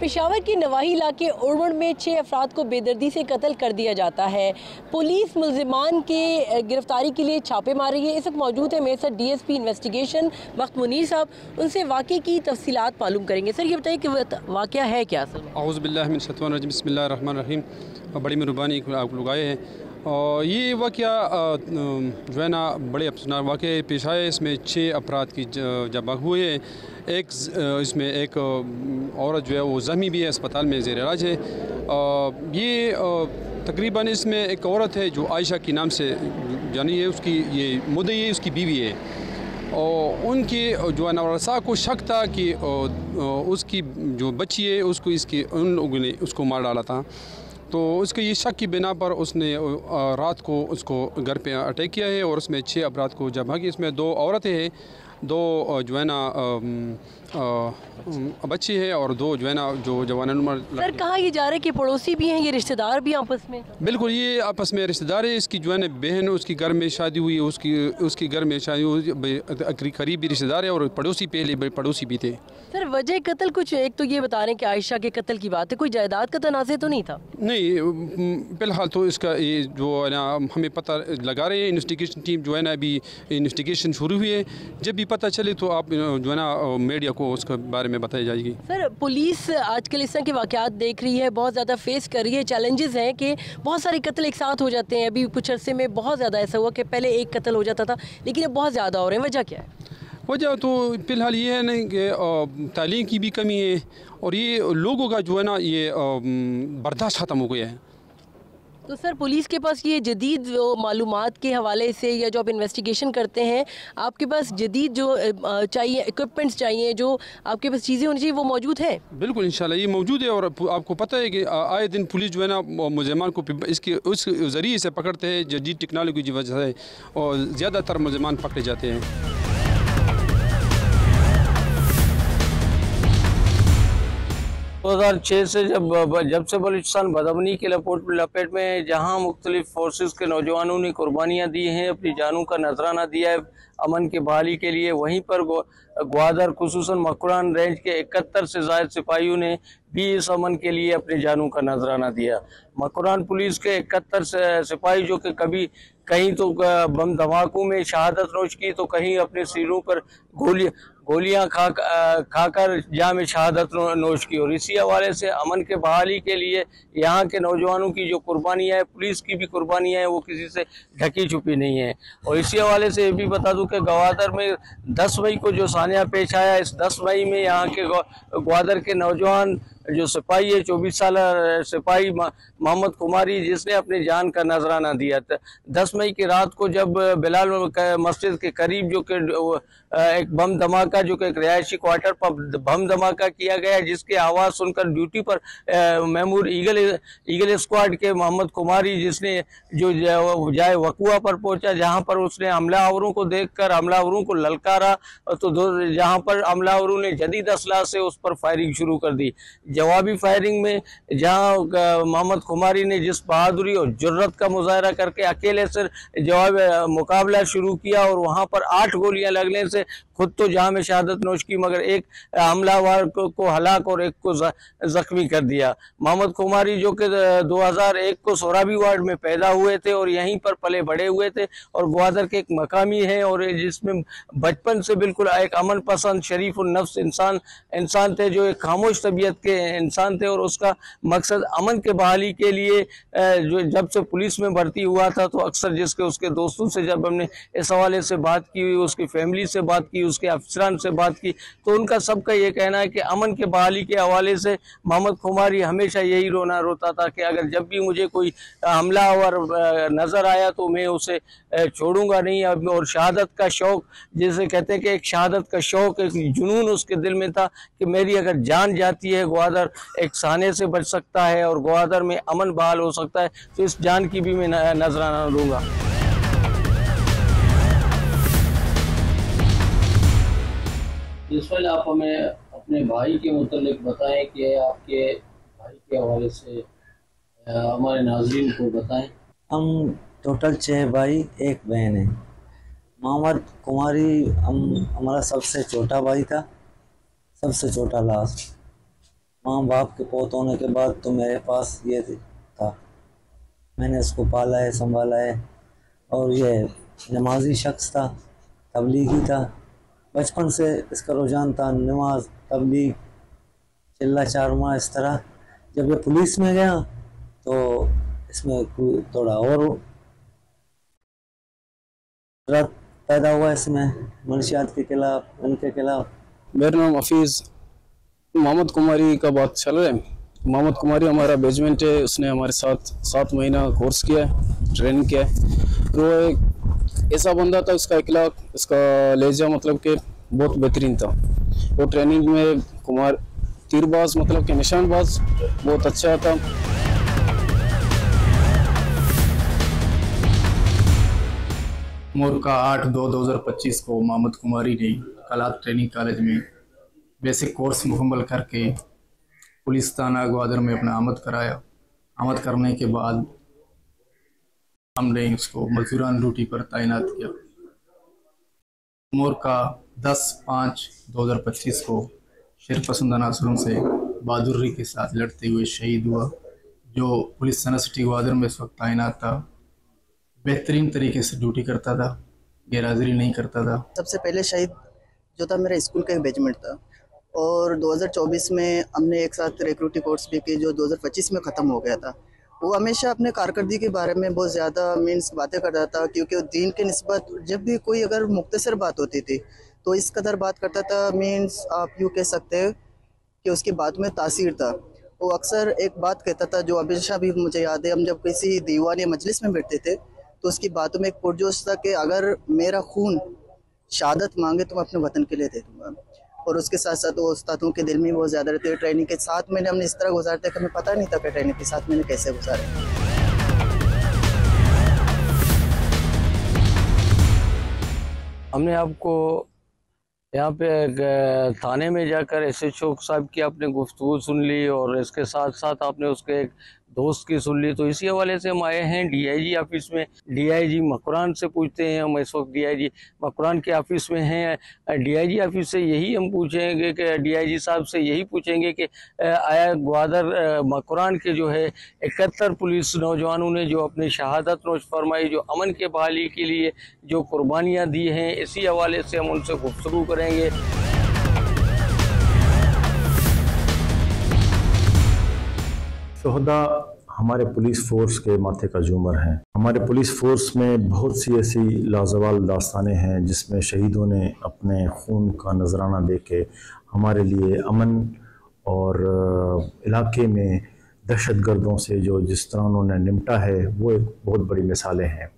पेशावर के नवाही इलाके उड़वड़ में 6 अफराद को बेदर्दी से कत्ल कर दिया जाता है। पुलिस मुल्जिमान के गिरफ्तारी के लिए छापे मार रही है। इस वक्त मौजूद है मेरे साथ DSP इन्वेस्टिगेशन वक्त मुनीर साहब, उनसे वाक़े की तफसीलात मालूम करेंगे। सर ये बताइए कि वाक़या है क्या असल में? औज़ु बिल्लाहि मिनश शैतानिर रजीम, बिस्मिल्लाहिर रहमानिर रहीम। बड़ी मेहरबानी आप लोग आए हैं। और ये वाक़या जो है ना बड़े अफसोसनाक वाक़े पेश आए। इसमें 6 अफराद की जब हुए, इसमें एक औरत जो है वो ज़ख्मी भी है, अस्पताल में ज़ेर इलाज है। ये तकरीबन इसमें एक औरत है जो आयशा के नाम से यानी है, उसकी ये मुद्दई है, उसकी बीवी है। और उनके जो है ना रसा को शक था कि उसकी जो बच्ची है उसको उन लोगों ने उसको मार डाला था। तो उसके ये शक की बिना पर उसने रात को उसको घर पे अटैक किया है और उसमें 6 अफराद को जमा किया। इसमें 2 औरतें हैं, 2 जो है ना बच्चे हैं और 2 जो है ना जो जवान उम्र। सर कहा ये जा रहा है कि पड़ोसी भी हैं, ये रिश्तेदार भी आपस में? बिल्कुल, ये आपस में रिश्तेदार है। इसकी जो है ना बहन, उसकी घर में शादी हुई, उसकी घर में शादी हुई, करीबी रिश्तेदार है और पड़ोसी, पहले पड़ोसी भी थे। सर वजह कत्ल कुछ, एक तो ये बता रहे हैं कि आयशा के कत्ल की बात है, कोई जायदाद का तनाज़े तो नहीं था? नहीं, फिलहाल तो इसका ये जो है ना हमें पता लगा रहे हैं। इन्वेस्टिगेशन टीम जो है ना अभी इन्वेस्टिगेशन शुरू हुई है, जब भी पता चले तो आप जो है ना मीडिया को उसके बारे में बताई जाएगी। सर पुलिस आजकल इस तरह के वाक़यात देख रही है, बहुत ज़्यादा फेस कर रही है, चैलेंजेस हैं कि बहुत सारे कत्ल एक साथ हो जाते हैं। अभी कुछ अरसे में बहुत ज़्यादा ऐसा हुआ कि पहले एक कत्ल हो जाता था, लेकिन अब बहुत ज़्यादा हो रहे हैं। वजह क्या है? वजह तो फ़िलहाल ये है ना कि तालीम की भी कमी है और ये लोगों का जो है ना ये बर्दाश्त ख़त्म हो गया है। तो सर पुलिस के पास ये जदीद मालूमात के हवाले से या जो आप इन्वेस्टिगेशन करते हैं, आपके पास जदीद जो चाहिए इक्विपमेंट्स चाहिए, जो आपके पास चीज़ें होनी चाहिए, वो मौजूद है? बिल्कुल, इंशाल्लाह ये मौजूद है। और आपको पता है कि आए दिन पुलिस जो है ना मुलज़मान को इसके उस ज़रिए से पकड़ते हैं जदीद टेक्नोलॉजी की वजह से, और ज़्यादातर मुलज़मान पकड़े जाते हैं। 2006 से जब से बलूचिस्तान बदअमनी के लपेट में, जहां मुख्तलिफ फोर्सेस के नौजवानों ने कुर्बानियां दी हैं, अपनी जानों का नजराना दिया है अमन की बहाली के लिए, वहीं पर ग्वादर खुसूसन मकरान रेंज के 71 से ज़ायद सिपाहियों ने भी इस अमन के लिए अपनी जानों का नजराना दिया। मकरान पुलिस के 71 सिपाही जो कि कभी कहीं तो बम धमाकों में शहादत नोश की, तो कहीं अपने सिरों पर गोलियां खाकर जाम शहादत नोश की। और इसी हवाले से अमन के बहाली के लिए यहाँ के नौजवानों की जो कुर्बानियाँ हैं, पुलिस की भी कुर्बानियाँ हैं, वो किसी से ढकी छुपी नहीं है। और इसी हवाले से ये भी बता दूं कि ग्वादर में 10 मई को जो सानिया पेश आया, इस 10 मई में यहाँ के ग्वादर के नौजवान जो सिपाही है, 24 साल सिपाही मोहम्मद कुमारी, जिसने अपनी जान का नजराना दिया था। 10 मई की रात को जब बिलाल मस्जिद के करीब जो कि एक बम धमाका, जो कि एक रिहायशी क्वार्टर पर बम धमाका किया गया, जिसकी आवाज़ सुनकर ड्यूटी पर मैमूर ईगल स्क्वाड के मोहम्मद कुमारी, जिसने जो जाए वकुआ पर पहुंचा, जहां पर उसने हमलावरों को देखकर हमलावरों को ललकारा, तो जहां पर हमलावरों ने जदीद असलाह से उस पर फायरिंग शुरू कर दी। जवाबी फायरिंग में जहां मोहम्मद कुमारी ने जिस बहादुरी और जुर्रत का मुजाहरा करके अकेले से जवाब मुकाबला शुरू किया, और वहां पर 8 गोलियां लगने से खुद तो जहां में शहादत नोश की, मगर एक हमलावर को हलाक और एक को जख्मी कर दिया। मोहम्मद कुमारी जो कि 2001 को सोराबी वार्ड में पैदा हुए थे और यहीं पर पले बड़े हुए थे, और ग्वादर के एक मकामी है, और जिसमें बचपन से बिल्कुल एक अमन पसंद शरीफ और नफ्स इंसान थे, जो एक खामोश तबीयत के इंसान थे और उसका मकसद अमन के बहाली के लिए जो जब से पुलिस में भर्ती हुआ था तो अक्सर जिसके उसके दोस्तों से जब हमने इस हवाले से बात की, उसकी फैमिली से बात की, उसके अफसरान से बात की, तो उनका सबका ये कहना है कि अमन के बहाली के हवाले से मोहम्मद खुमारी हमेशा यही रोता था कि अगर जब भी मुझे कोई हमलावर नज़र आया तो मैं उसे छोड़ूंगा नहीं। और शहादत का शौक़, जैसे कहते हैं कि एक शहादत का शौक़, एक जुनून उसके दिल में था कि मेरी अगर जान जाती है ग्वादर एक साने से बच सकता है और ग्वादर में अमन बहाल हो सकता है, तो इस जान की भी मैं नजराना दूंगा। इस वक्त आप हमें अपने भाई के मुतालिक बताएं कि आपके भाई के हवाले से हमारे नाज़रीन को बताएं। हम टोटल 6 भाई 1 बहन है। मोहम्मद कुमारी हमारा सबसे छोटा भाई था, सबसे छोटा लास्ट। माँ बाप के पोत होने के बाद तो मेरे पास ये था, मैंने इसको पाला है, संभाला है। और ये नमाजी शख्स था, तबलीगी था, बचपन से इसका रुझान था नमाज, तबलीग, चिल्ला चारमा इस तरह। जब ये पुलिस में गया तो इसमें थोड़ा और रत पैदा हुआ इसमें मनशियात के खिलाफ, उनके खिलाफ। मेरा नाम हफीज़। मोहम्मद कुमारी का बात चल रहा है। मोहम्मद कुमारी हमारा बेजमेंट है, उसने हमारे साथ 7 महीना कोर्स किया है, ट्रेनिंग किया है। तो एक ऐसा बंदा था, उसका अखलाक, उसका लहजा मतलब कि बहुत बेहतरीन था। वो ट्रेनिंग में कुमार तीरबाज मतलब कि निशानबाज बहुत अच्छा था। मोरका 8/2/2025 को मोहम्मद कुमारी ने कलात ट्रेनिंग कॉलेज में बेसिक कोर्स मुकम्मल करके पुलिस थाना ग्वादर में अपना आमद कराया। आमद करने के बाद हमने उसको मजदूरान ड्यूटी पर तैनात किया। मोरका 10/5/2025 को शेरपसंदाना जुल्म से बहादुरी के साथ लड़ते हुए शहीद हुआ। जो पुलिस थाना सिटी ग्वादर में इस वक्त तैनात था, बेहतरीन तरीके से ड्यूटी करता था, गैरहाजिरी नहीं करता था। सबसे पहले शहीद जो था मेरा स्कूल का एक बैचमेंट था और 2024 में हमने एक साथ रिक्रूटिंग कोर्स भी की जो 2025 में ख़त्म हो गया था। वो हमेशा अपने कारकर्दगी के बारे में बहुत ज़्यादा बातें करता था, क्योंकि दीन के निस्बत जब भी कोई अगर मुख्तसर बात होती थी तो इस कदर बात करता था, आप यूँ कह सकते हैं कि उसकी बात में तासीर था। वो अक्सर एक बात कहता था जो हमेशा भी मुझे याद है, हम जब किसी दीवान या मजलिस में बैठते थे तो उसकी बातों में एक पुरजोश था कि अगर मेरा खून शहादत मांगे तो मैं अपने वतन के लिए दे दूँगा। और उसके साथ साथ वो उस्तादों के दिल में बहुत ज़्यादा रहते हुए ट्रेनिंग के साथ मैंने हमने इस तरह गुजारा था कि हमें पता नहीं था कि ट्रेनिंग के साथ मैंने कैसे गुजारे। हमने आपको यहाँ पे थाने में जाकर SHO साहब की आपने गुफ्तगू सुन ली और इसके साथ साथ आपने उसके एक दोस्त की सुन ली। तो इसी हवाले से हम आए हैं DIG ऑफिस में। DIG मकरान से पूछते हैं, हम इस वक्त DIG मकरान के ऑफिस में हैं। DIG ऑफिस से यही हम पूछेंगे कि DIG साहब से यही पूछेंगे कि आया ग्वादर मकरान के जो है 71 पुलिस नौजवानों ने जो अपनी शहादत नोश फरमाई, जो अमन के बहाली के लिए जो कुर्बानियाँ दी हैं, इसी हवाले से हम उनसे गुफ्तगू करेंगे। शोहदा हमारे पुलिस फोर्स के माथे का झूमर हैं। हमारे पुलिस फोर्स में बहुत सी ऐसी लाजवाल दास्तानें हैं जिसमें शहीदों ने अपने खून का नजराना दे के हमारे लिए अमन और इलाके में दहशतगर्दों से जो जिस तरह उन्होंने निपटा है वो एक बहुत बड़ी मिसालें हैं।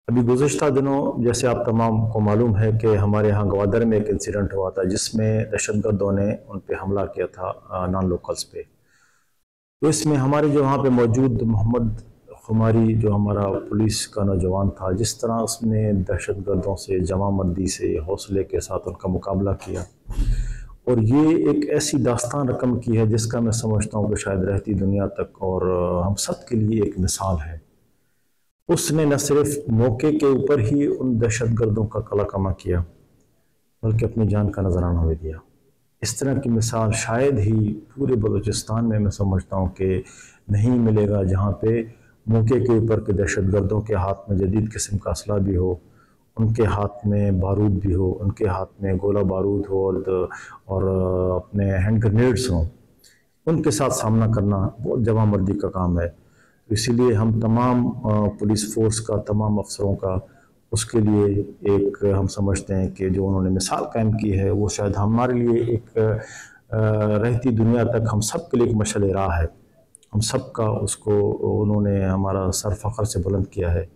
अभी गुज़िश्ता दिनों जैसे आप तमाम को मालूम है कि हमारे यहाँ ग्वादर में एक इंसिडेंट हुआ था जिसमें दहशतगर्दों ने उन पर हमला किया था नॉन लोकल्स पे। तो इसमें हमारे जो वहाँ पे मौजूद मोहम्मद खुमारी जो हमारा पुलिस का नौजवान था, जिस तरह उसने दहशतगर्दों से जमामंदी से हौसले के साथ उनका मुकाबला किया, और ये एक ऐसी दास्तान रकम की है जिसका मैं समझता हूँ कि शायद रहती दुनिया तक और हम सब के लिए एक मिसाल है। उसने न सिर्फ मौके के ऊपर ही उन दहशतगर्दों का कला कमा किया बल्कि अपनी जान का नजराना भी दिया। इस तरह की मिसाल शायद ही पूरे बलूचिस्तान में मैं समझता हूँ कि नहीं मिलेगा, जहाँ पे मौके के ऊपर के दहशतगर्दों के हाथ में जदीद किस्म का असला भी हो, उनके हाथ में बारूद भी हो, उनके हाथ में गोला बारूद हो और अपने हैंड ग्रेनेड्स हों। उनके साथ सामना करना बहुत जवामर्दी का काम है। तो इसीलिए हम तमाम पुलिस फोर्स का, तमाम अफसरों का उसके लिए एक हम समझते हैं कि जो उन्होंने मिसाल कायम की है वो शायद हमारे लिए एक रहती दुनिया तक हम सब के लिए एक मशअल राह है। हम सब का उसको उन्होंने हमारा सर फ़ख्र से बुलंद किया है।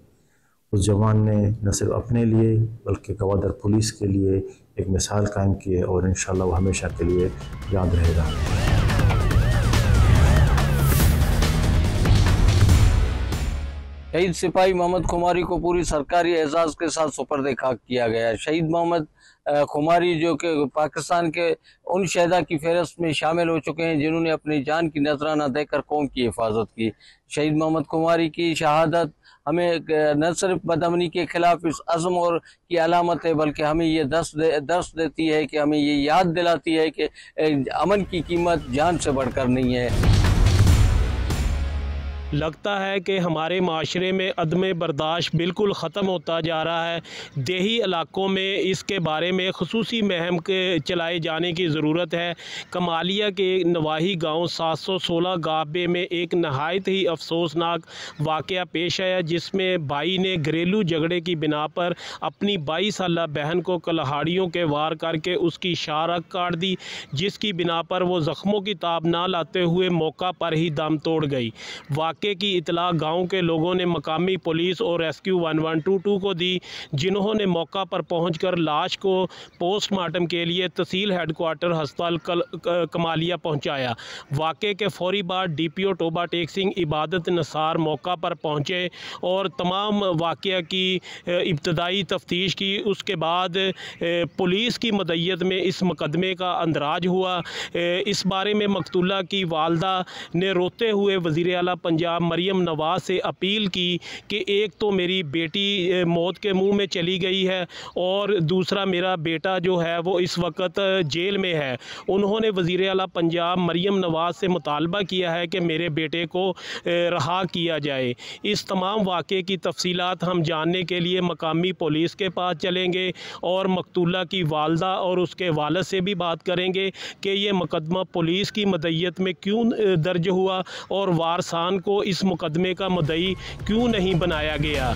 उस जवान ने न सिर्फ अपने लिए बल्कि गवादर पुलिस के लिए एक मिसाल कायम की है और इंशाअल्लाह वो हमेशा के लिए याद रहेगा। शहीद सिपाही मोहम्मद खुमारी को पूरी सरकारी एजाज़ के साथ सुपर्द खाक किया गया। शहीद मोहम्मद खुमारी जो कि पाकिस्तान के उन शहदा की फहरिस्त में शामिल हो चुके हैं जिन्होंने अपनी जान की नजराना देकर कौम की हिफाजत की। शहीद मोहम्मद खुमारी की शहादत हमें न सिर्फ बदअमनी के खिलाफ इस अज़्म और की अलामत है, बल्कि हमें ये दर्स देती है कि हमें ये याद दिलाती है कि अमन की कीमत जान से बढ़कर नहीं है। लगता है कि हमारे माशरे में अदम बर्दाश्त बिल्कुल ख़त्म होता जा रहा है। देही इलाकों में इसके बारे में ख़ुसूसी मुहिम के चलाए जाने की ज़रूरत है। कमालिया के नवाही गांव 716 गाबे में एक नहायत ही अफसोसनाक वाक़या पेश आया, जिसमें भाई ने घरेलू झगड़े की बिना पर अपनी 22 साला बहन को कलहाड़ियों के वार करके उसकी शाहरग काट दी, जिसकी बिना पर वो ज़ख्मों की ताब ना लाते हुए मौका पर ही दम तोड़ गई। वाक़े की इतला गांव के लोगों ने मकामी पुलिस और रेस्क्यू 1122 को दी, जिन्होंने मौका पर पहुंचकर लाश को पोस्टमार्टम के लिए तहसील हेडक्वार्टर अस्पताल कमालिया पहुंचाया। वाक़े के फौरी बाद DPO टोबा टेक सिंह इबादत नसार मौका पर पहुंचे और तमाम वाक़या की इब्तदाई तफ्तीश की। उसके बाद पुलिस की मदय्यत में इस मुकदमे का अंदराज हुआ। इस बारे में मकतूला की वालदा ने रोते हुए वज़ीर आला पंजाब मरियम नवाज़ से अपील की कि एक तो मेरी बेटी मौत के मुंह में चली गई है और दूसरा मेरा बेटा जो है वो इस वक्त जेल में है। उन्होंने वज़ीर आला पंजाब मरियम नवाज़ से मुतालबा किया है कि मेरे बेटे को रहा किया जाए। इस तमाम वाक़े की तफसीलात हम जानने के लिए मकामी पुलिस के पास चलेंगे और मकतूला की वालदा और उसके वालिद से भी बात करेंगे कि ये मुकदमा पुलिस की मदय्यत में क्यों दर्ज हुआ और वारसान को इस मुकदमे का मुद्दई क्यों नहीं बनाया गया।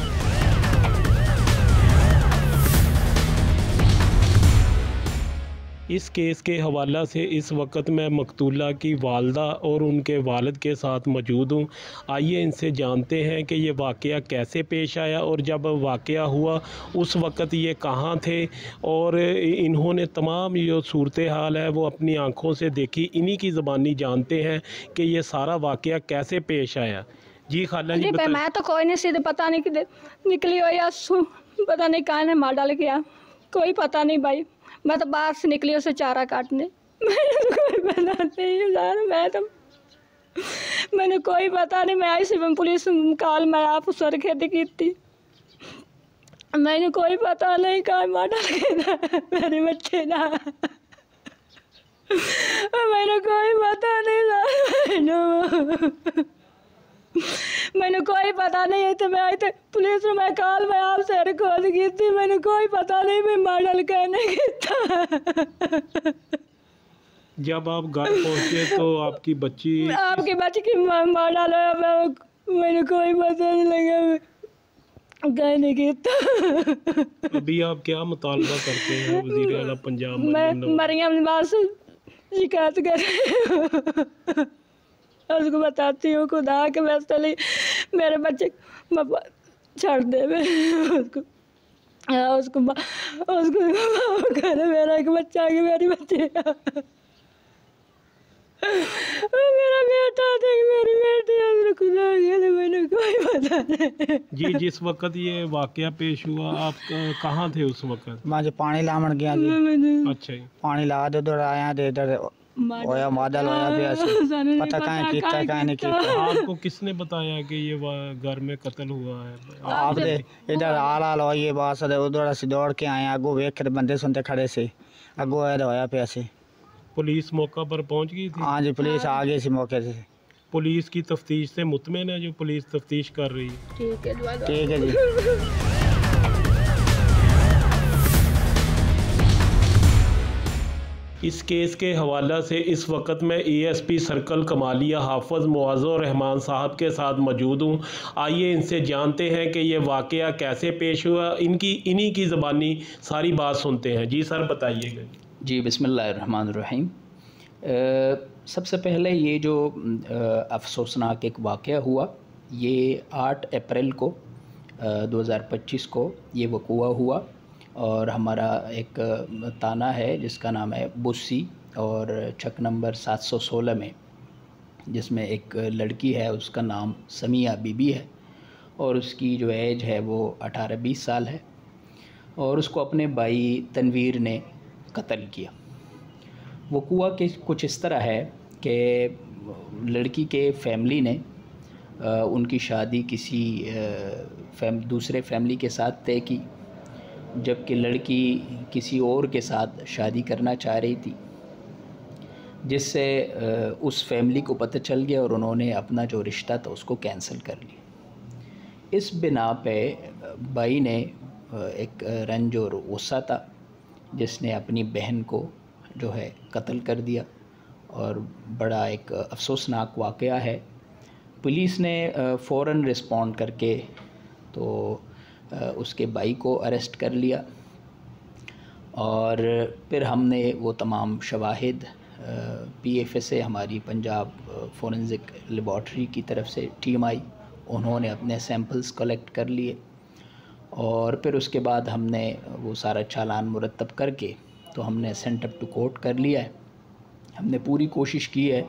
इस केस के हवाला से इस वक्त मैं मकतूला की वालदा और उनके वालिद के साथ मौजूद हूँ। आइए इनसे जानते हैं कि ये वाक़या कैसे पेश आया और जब वाक़या हुआ उस वक्त ये कहाँ थे और इन्होंने तमाम जो सूरत हाल है वो अपनी आँखों से देखी। इन्हीं की ज़बानी जानते हैं कि ये सारा वाक़या कैसे पेश आया। जी खाला जी बताइए। मैं तो कोई नहीं, सीधे पता नहीं कि निकली हो या पता नहीं कहाँ ने मार डाल गया, कोई पता नहीं भाई। मैं तो बाहर से निकली उसे चारा काटने, कोई पता नहीं यार। मैंने कोई पता नहीं। मैं आई सी पुलिस काल मैं आप सर खेती की थी, मैंने कोई पता नहीं कहाँ मार डाल गया मेरे बच्चे ना। मैंने कोई पता नहीं, मैंने कोई पता नहीं है। तो मैं आई थी पुलिस में, मैं काल मैं आपसे रिकॉर्ड की थी, मैंने कोई पता नहीं मैं मॉडल कहने की था। जब आप घर पहुंचे तो आपकी बच्ची की मॉडल है, मैंने कोई पता नहीं लगा कहने की था। अभी आप क्या मुतालबा करते हैं वज़ीर आला पंजाब? मैं मरियम नवाज़ से शिकायत कर उसको बताती हूँ खुदा के वास्ते मेरे बच्चे छोड़ दे उसको करे मेरा एक बच्चा की मेरी बच्ची मेरा बेटा देख मेरी बेटी खुदा के मैंने कोई पता नहीं। जी जिस वक्त ये वाक़या पेश हुआ आप कहाँ थे उस वक्त? मैं जो पानी लामन गया जी। अच्छा जी। पानी ला दे उधर आया दे इधर होया बादल होया भी ऐसे पता कहाँ कितना कहाँ नहीं कितना। आपको किसने बताया कि ये घर में कत्ल हुआ है? आप दे इधर हाल हो ये बात है उधर से दौड़ के आए आगो वेख के बंदे सुनते खड़े से अगो होया पे ऐसे। पुलिस मौका पर पहुंच गई थी? हाँ जी पुलिस आ गई थी मौके से। पुलिस की तफ्तीश से मुतमईन है जो पुलिस तफ्तीश कर रही है? ठीक है जी। इस केस के हवाले से इस वक्त मैं एएसपी सर्कल कमालिया हाफिज़ मुअज़्ज़र रहमान साहब के साथ मौजूद हूँ। आइए इनसे जानते हैं कि ये वाक़या कैसे पेश हुआ, इन्हीं की ज़बानी सारी बात सुनते हैं। जी सर बताइएगा। जी बिस्मिल्लाहिर्रहमानिर्रहीम। सबसे पहले ये जो अफसोसनाक एक वाक़या हुआ, ये 8 अप्रैल को 2025 को ये वक़ूआ हुआ और हमारा एक थाना है जिसका नाम है बुस्सी और चक नंबर 716 में, जिसमें एक लड़की है उसका नाम समिया बीबी है और उसकी जो एज है वो 18-20 साल है और उसको अपने भाई तनवीर ने कत्ल किया। वक़ूआ के कुछ इस तरह है कि लड़की के फैमिली ने उनकी शादी किसी दूसरे फैमिली के साथ तय की, जबकि लड़की किसी और के साथ शादी करना चाह रही थी, जिससे उस फैमिली को पता चल गया और उन्होंने अपना जो रिश्ता था उसको कैंसिल कर लिया। इस बिना पे भाई ने एक रंज और गुस्सा था जिसने अपनी बहन को जो है कत्ल कर दिया और बड़ा एक अफसोसनाक वाक़या है। पुलिस ने फ़ौरन रिस्पॉन्ड करके तो उसके भाई को अरेस्ट कर लिया और फिर हमने वो तमाम शवाहिद PFSA हमारी पंजाब फोरेंसिक लेबॉर्ट्री की तरफ से टीम आई, उन्होंने अपने सैंपल्स कलेक्ट कर लिए और फिर उसके बाद हमने वो सारा चालान मुरतब करके तो हमने सेंट अप टू कोर्ट कर लिया है। हमने पूरी कोशिश की है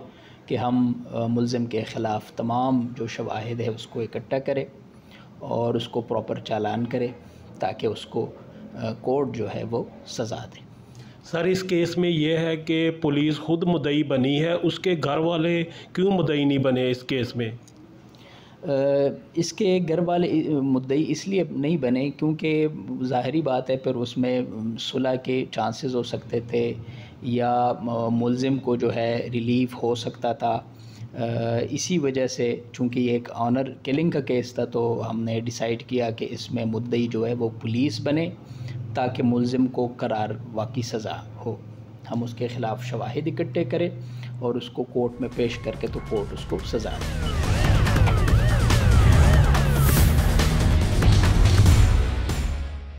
कि हम मुल्ज़िम के ख़िलाफ़ तमाम जो शवाहिद है उसको इकट्ठा करें और उसको प्रॉपर चालान करें ताकि उसको कोर्ट जो है वो सज़ा दे। सर इस केस में ये है कि पुलिस खुद मुद्दई बनी है, उसके घर वाले क्यों मुद्दई नहीं बने इस केस में? इसके घर वाले मुद्दई इसलिए नहीं बने क्योंकि ज़ाहरी बात है फिर उसमें सुलह के चांसेस हो सकते थे या मुल्ज़िम को जो है रिलीफ हो सकता था। इसी वजह से चूँकि ये एक ऑनर किलिंग का केस था तो हमने डिसाइड किया कि इसमें मुद्दई जो है वो पुलिस बने ताकि मुल्ज़िम को करार वाक़ई सज़ा हो। हम उसके ख़िलाफ़ शवाहिद इकट्ठे करें और उसको कोर्ट में पेश करके तो कोर्ट उसको सज़ा दे।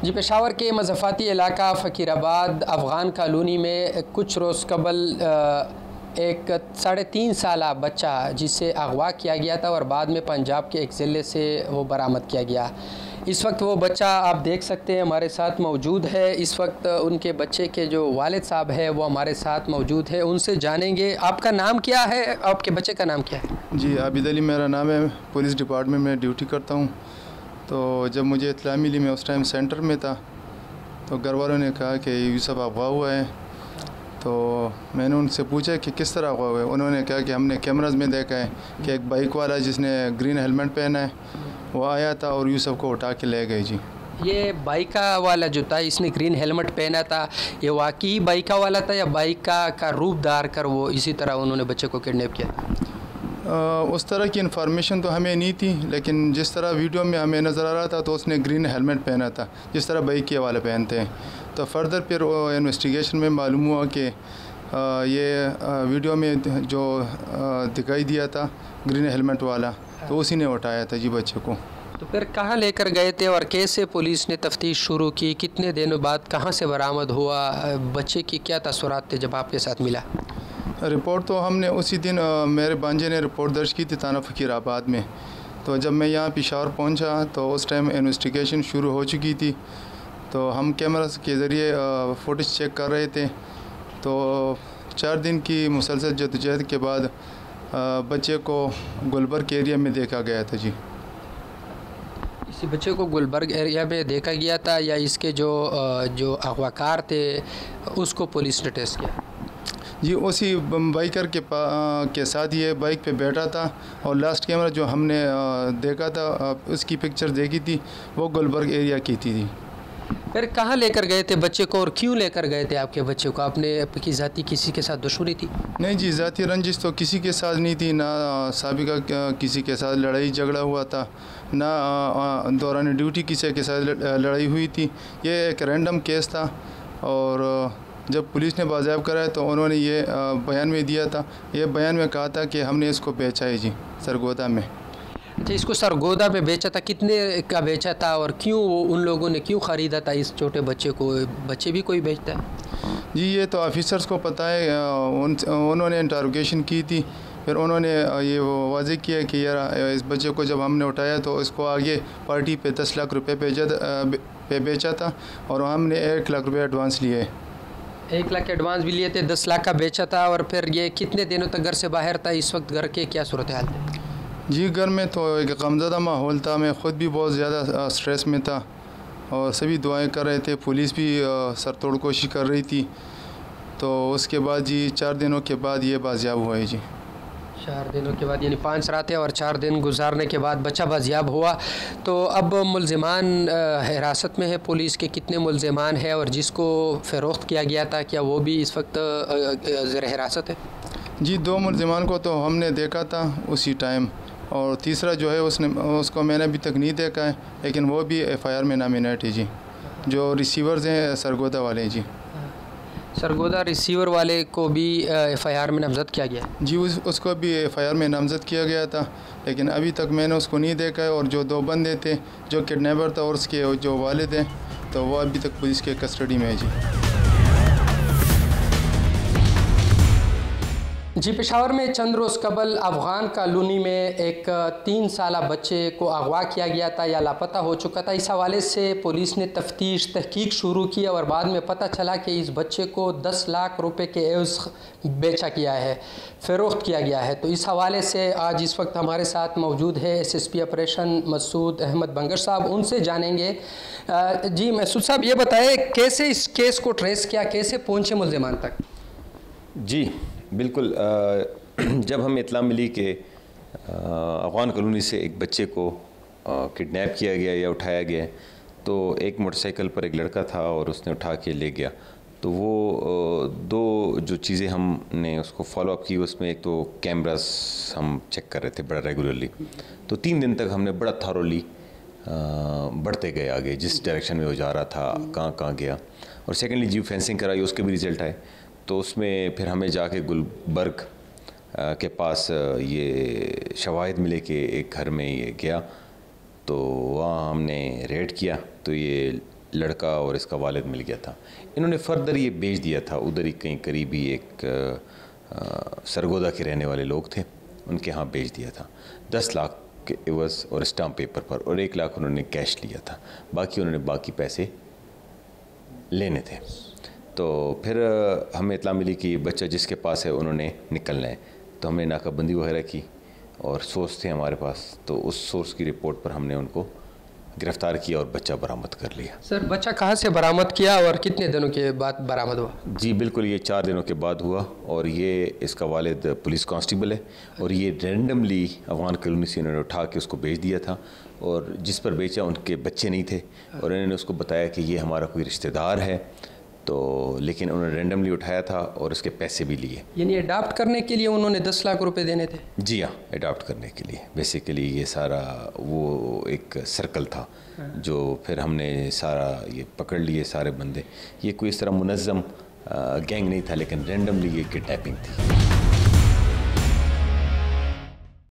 जी पेशावर के मज़फ़ाती इलाका फ़कीराबाद अफ़गान कॉलोनी में कुछ रोज़ कबल एक 3.5 साल बच्चा जिसे अगवा किया गया था और बाद में पंजाब के एक ज़िले से वो बरामद किया गया। इस वक्त वो बच्चा आप देख सकते हैं हमारे साथ मौजूद है। इस वक्त उनके बच्चे के जो वालिद साहब है वो हमारे साथ मौजूद है, उनसे जानेंगे आपका नाम क्या है, आपके बच्चे का नाम क्या है? जी आबिद अली मेरा नाम है, पुलिस डिपार्टमेंट में ड्यूटी करता हूँ। तो जब मुझे इत्तला मिली मैं उस टाइम सेंटर में था तो घर वालों ने कहा कि यूसुफ अगवा हुआ है। तो मैंने उनसे पूछा कि किस तरह अगवा हुआ है। उन्होंने कहा कि हमने कैमराज में देखा है कि एक बाइक वाला जिसने ग्रीन हेलमेट पहना है वो आया था और यूसुफ को उठा के ले गए। जी ये बाइक वाला जो था इसने ग्रीन हेलमेट पहना था, ये वाकई बाइक वाला था या बाइक का रूप धार कर वो इसी तरह उन्होंने बच्चे को किडनैप किया? उस तरह की इन्फॉर्मेशन तो हमें नहीं थी, लेकिन जिस तरह वीडियो में हमें नज़र आ रहा था तो उसने ग्रीन हेलमेट पहना था जिस तरह बाइक के वाले पहनते हैं। तो फर्दर फिर इन्वेस्टिगेशन में मालूम हुआ कि ये वीडियो में जो दिखाई दिया था ग्रीन हेलमेट वाला तो उसी ने उठाया था जी बच्चे को। तो फिर कहाँ लेकर गए थे और कैसे पुलिस ने तफ्तीश शुरू की, कितने दिनों बाद कहाँ से बरामद हुआ, बच्चे की क्या तस्वीरात थे जब आपके साथ मिला? रिपोर्ट तो हमने उसी दिन मेरे भांजे ने रिपोर्ट दर्ज की थी थाना फ़कीराबाद में। तो जब मैं यहाँ पेशावर पहुँचा तो उस टाइम इन्वेस्टिगेशन शुरू हो चुकी थी। तो हम कैमरा के ज़रिए फुटेज चेक कर रहे थे। तो 4 दिन की मुसलसल जद्दोजहद के बाद बच्चे को गुलबर्ग एरिया में देखा गया था। जी इसी बच्चे को गुलबर्ग एरिया में देखा गया था या इसके जो अगवाकार थे उसको पुलिस ने टेस्ट किया? जी उसी बाइकर के साथ ये बाइक पे बैठा था और लास्ट कैमरा जो हमने देखा था उसकी पिक्चर देखी थी वो गुलबर्ग एरिया की थी। फिर कहाँ लेकर गए थे बच्चे को और क्यों लेकर गए थे आपके बच्चे को? आपकी ज़ाती किसी के साथ दुश्मनी थी? नहीं जी, ज़ाती रंजिश तो किसी के साथ नहीं थी, ना साबिका किसी के साथ लड़ाई झगड़ा हुआ था, ना दौरान ड्यूटी किसी के साथ लड़ाई हुई थी। ये एक रैंडम केस था और जब पुलिस ने बाज़ायब कराया तो उन्होंने ये बयान में दिया था, ये बयान में कहा था कि हमने इसको बेचा है जी सरगोदा में। अच्छा, इसको सरगोदा में बेचा था, कितने का बेचा था और क्यों उन लोगों ने क्यों ख़रीदा था इस छोटे बच्चे को? बच्चे भी कोई बेचता है? जी ये तो ऑफिसर्स को पता है, उन्होंने इंटरोगेशन की थी, फिर उन्होंने ये वाज़ेह किया कि यार इस बच्चे को जब हमने उठाया तो इसको आगे पार्टी पे 10 लाख रुपए पे बेचा था और हमने 1 लाख रुपए एडवांस लिए। 1 लाख एडवांस भी लिए थे, 10 लाख का बेचा था। और फिर ये कितने दिनों तक घर से बाहर था? इस वक्त घर के क्या सूरत हाल थे? जी घर में तो एक गमज़दा माहौल था, मैं ख़ुद भी बहुत ज़्यादा स्ट्रेस में था और सभी दुआएं कर रहे थे, पुलिस भी सर तोड़ कोशिश कर रही थी। तो उसके बाद जी 4 दिनों के बाद ये बाजियाब हुआ है जी। 4 दिनों के बाद, यानी 5 रातें और 4 दिन गुजारने के बाद बच्चा बाजियाब हुआ। तो अब मुल्ज़िमान हिरासत में है पुलिस के, कितने मुल्ज़िमान है और जिसको फ़रोख्त किया गया था क्या वो भी इस वक्त ज़ेर हिरासत है? जी 2 मुल्ज़िमान को तो हमने देखा था उसी टाइम और तीसरा जो है उसको मैंने अभी तक नहीं देखा है, लेकिन वो भी FIR में नामिनेट है जी। जो रिसीवर्स हैं सरगोदा वाले जी। सरगोदा रिसीवर वाले को भी FIR में नामज़द किया गया? जी उसको भी FIR में नामज़द किया गया था, लेकिन अभी तक मैंने उसको नहीं देखा है। और जो 2 बंदे थे, जो किडनैपर था और उसके जो वालिद हैं, तो वो अभी तक पुलिस के कस्टडी में है जी। जी पेशावर में चंद रोज़ कबल अफ़गान कॉलोनी में एक 3 साला बच्चे को अगवा किया गया था या लापता हो चुका था। इस हवाले से पुलिस ने तफ्तीश तहकीक शुरू की और बाद में पता चला कि इस बच्चे को 10 लाख रुपए के एवज़ बेचा किया है, फ़रोख्त किया गया है। तो इस हवाले से आज इस वक्त हमारे साथ मौजूद है SSP ऑपरेशन मसूद अहमद बंगर साहब, उनसे जानेंगे। जी मसूद साहब, ये बताएं कैसे इस केस को ट्रेस किया, कैसे पहुँचे मुल्ज़िमान तक? जी बिल्कुल, जब हमें इत्ला मिली कि अफ़गान कॉलोनी से एक बच्चे को किडनैप किया गया या उठाया गया, तो एक मोटरसाइकिल पर एक लड़का था और उसने उठा के ले गया। तो वो 2 जो चीज़ें हमने उसको फॉलो अप की, उसमें एक तो कैमरास हम चेक कर रहे थे बड़ा रेगुलरली। तो 3 दिन तक हमने बड़ा थॉरोली बढ़ते गए आगे, जिस डायरेक्शन में वो जा रहा था, कहाँ गया। और सेकेंडली जियो फेंसिंग कराई, उसके भी रिज़ल्ट आए। तो उसमें फिर हमें जाके गुलबर्ग के पास ये शवाहिद मिले कि एक घर में ये गया, तो वहाँ हमने रेड किया तो ये लड़का और इसका वालिद मिल गया था। इन्होंने फर्दर ये बेच दिया था उधर ही कहीं करीबी एक सरगोदा के रहने वाले लोग थे, उनके यहाँ बेच दिया था 10 लाख के एवज़ और स्टाम्प पेपर पर, और 1 लाख उन्होंने कैश लिया था, बाकी उन्होंने बाकी पैसे लेने थे। तो फिर हमें इत्ला मिली कि बच्चा जिसके पास है उन्होंने निकलना है, तो हमने नाकाबंदी वगैरह की और सोर्स थे हमारे पास, तो उस सोर्स की रिपोर्ट पर हमने उनको गिरफ़्तार किया और बच्चा बरामद कर लिया। सर बच्चा कहाँ से बरामद किया और कितने दिनों के बाद बरामद हुआ? जी बिल्कुल, ये 4 दिनों के बाद हुआ और ये इसका वालिद पुलिस कांस्टेबल है और ये रैंडमली अफ़गान कॉलोनी से इन्होंने उठा के उसको बेच दिया था, और जिस पर बेचा उनके बच्चे नहीं थे और इन्होंने उसको बताया कि ये हमारा कोई रिश्तेदार है, तो लेकिन उन्होंने रैंडमली उठाया था और उसके पैसे भी लिए। यानी अडॉप्ट करने के लिए उन्होंने 10 लाख रुपए देने थे? जी हाँ, अडॉप्ट करने के लिए। बेसिकली ये सारा वो एक सर्कल था जो फिर हमने सारा ये पकड़ लिए सारे बंदे। ये कोई इस तरह मुनज़्ज़म गैंग नहीं था, लेकिन रैंडमली ये किडनैपिंग थी।